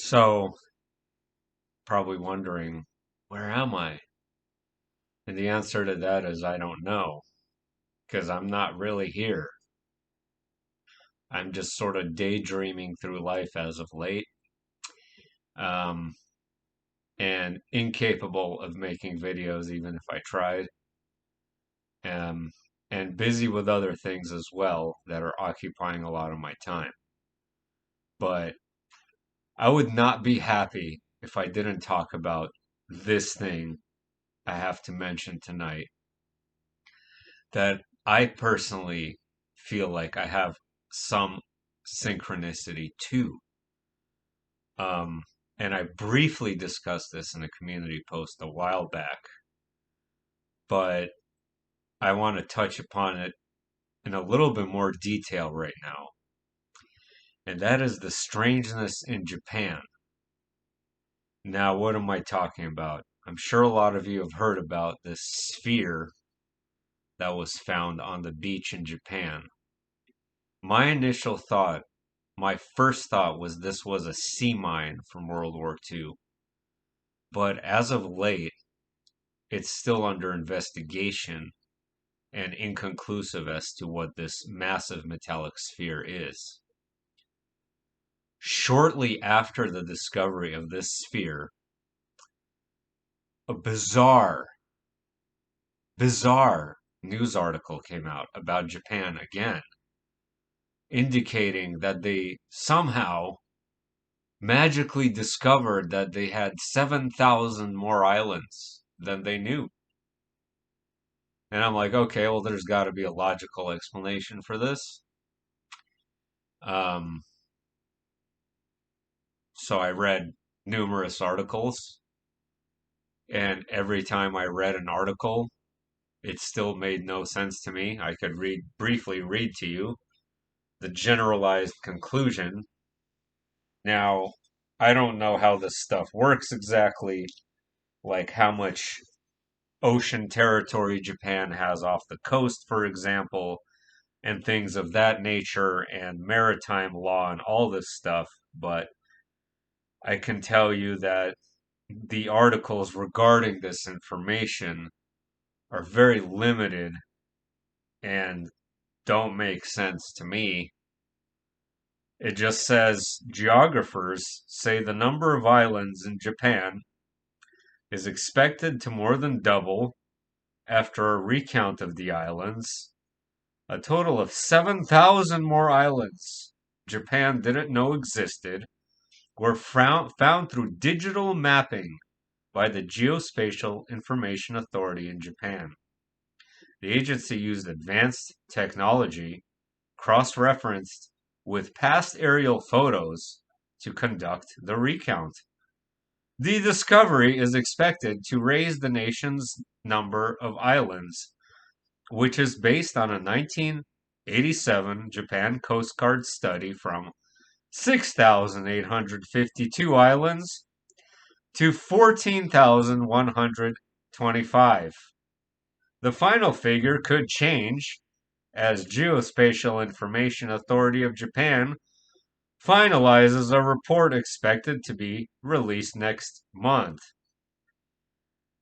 So, probably wondering, where am I? And the answer to that is I don't know, because I'm not really here. I'm just sort of daydreaming through life as of late, um, and incapable of making videos even if I tried, um, and busy with other things as well that are occupying a lot of my time. But I would not be happy if I didn't talk about this thing I have to mention tonight that I personally feel like I have some synchronicity too. Um, and I briefly discussed this in a community post a while back, but I want to touch upon it in a little bit more detail right now. And that is the strangeness in Japan. Now, what am I talking about? I'm sure a lot of you have heard about this sphere that was found on the beach in Japan. My initial thought My first thought was this was a sea mine from World War II, but as of late, it's still under investigation and inconclusive as to what this massive metallic sphere is. Shortly after the discovery of this sphere, a bizarre news article came out about Japan again, indicating that they somehow magically discovered that they had 7,000 more islands than they knew. And I'm like, okay, well, there's got to be a logical explanation for this. Um, so I read numerous articles, and every time I read an article, it still made no sense to me. I could briefly read to you the generalized conclusion. Now, I don't know how this stuff works exactly, like how much ocean territory Japan has off the coast, for example, and things of that nature, and maritime law and all this stuff. But I can tell you that the articles regarding this information are very limited and don't make sense to me. It just says geographers say the number of islands in Japan is expected to more than double after a recount of the islands. A total of 7,000 more islands Japan didn't know existed were found through digital mapping by the Geospatial Information Authority in Japan. The agency used advanced technology cross-referenced with past aerial photos to conduct the recount. The discovery is expected to raise the nation's number of islands, which is based on a 1987 Japan Coast Guard study from 6,852 islands to 14,125. The final figure could change as Geospatial Information Authority of Japan finalizes a report expected to be released next month.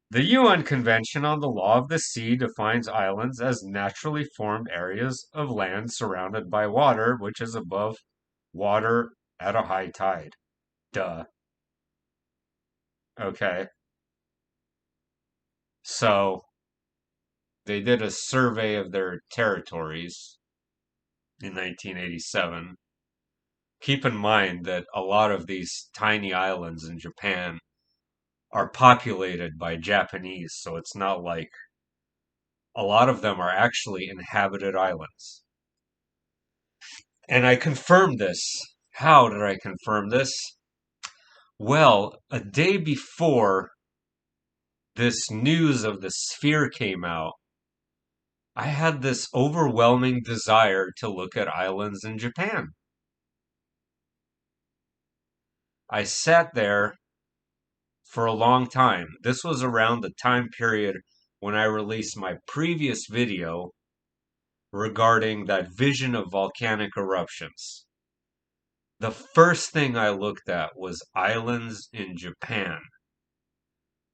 The UN Convention on the Law of the Sea defines islands as naturally formed areas of land surrounded by water, which is above water at a high tide. Duh. Okay. So they did a survey of their territories in 1987. Keep in mind that a lot of these tiny islands in Japan are populated by Japanese, so it's not like a lot of them are actually inhabited islands. And I confirmed this. How did I confirm this? Well, a day before this news of the sphere came out, I had this overwhelming desire to look at islands in Japan. I sat there for a long time. This was around the time period when I released my previous video regarding that vision of volcanic eruptions. The first thing I looked at was islands in Japan,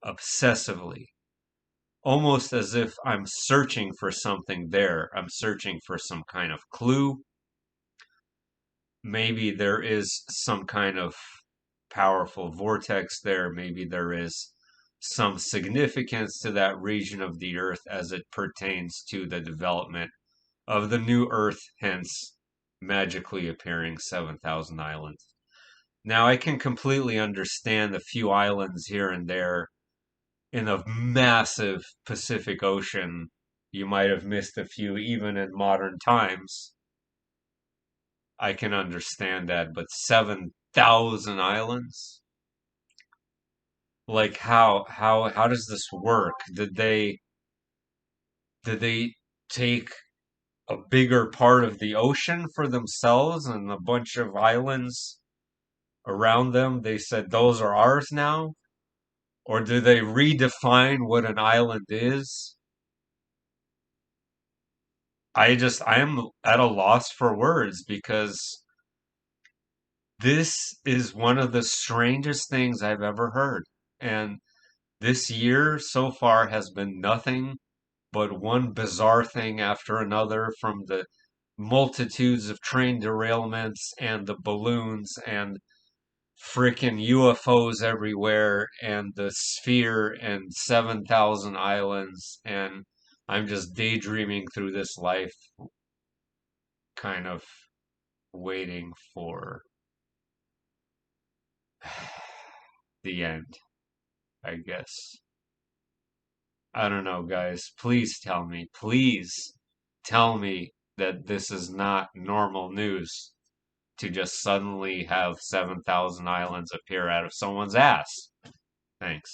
obsessively, almost as if I'm searching for something there. I'm searching for some kind of clue. Maybe there is some kind of powerful vortex there. Maybe there is some significance to that region of the earth as it pertains to the development of the new earth, hence magically appearing 7,000 islands. Now, I can completely understand a few islands here and there in a massive Pacific Ocean. You might have missed a few even in modern times. I can understand that, but 7,000 islands? Like how does this work? Did they take a bigger part of the ocean for themselves and a bunch of islands around them? They said those are ours now? Or do they redefine what an island is? I am at a loss for words because this is one of the strangest things I've ever heard. And this year so far has been nothing but one bizarre thing after another, from the multitudes of train derailments and the balloons and freaking UFOs everywhere and the sphere and 7,000 islands. And I'm just daydreaming through this life, kind of waiting for the end, I guess. I don't know, guys. Please tell me, please tell me that this is not normal news to just suddenly have 7,000 islands appear out of someone's ass. Thanks.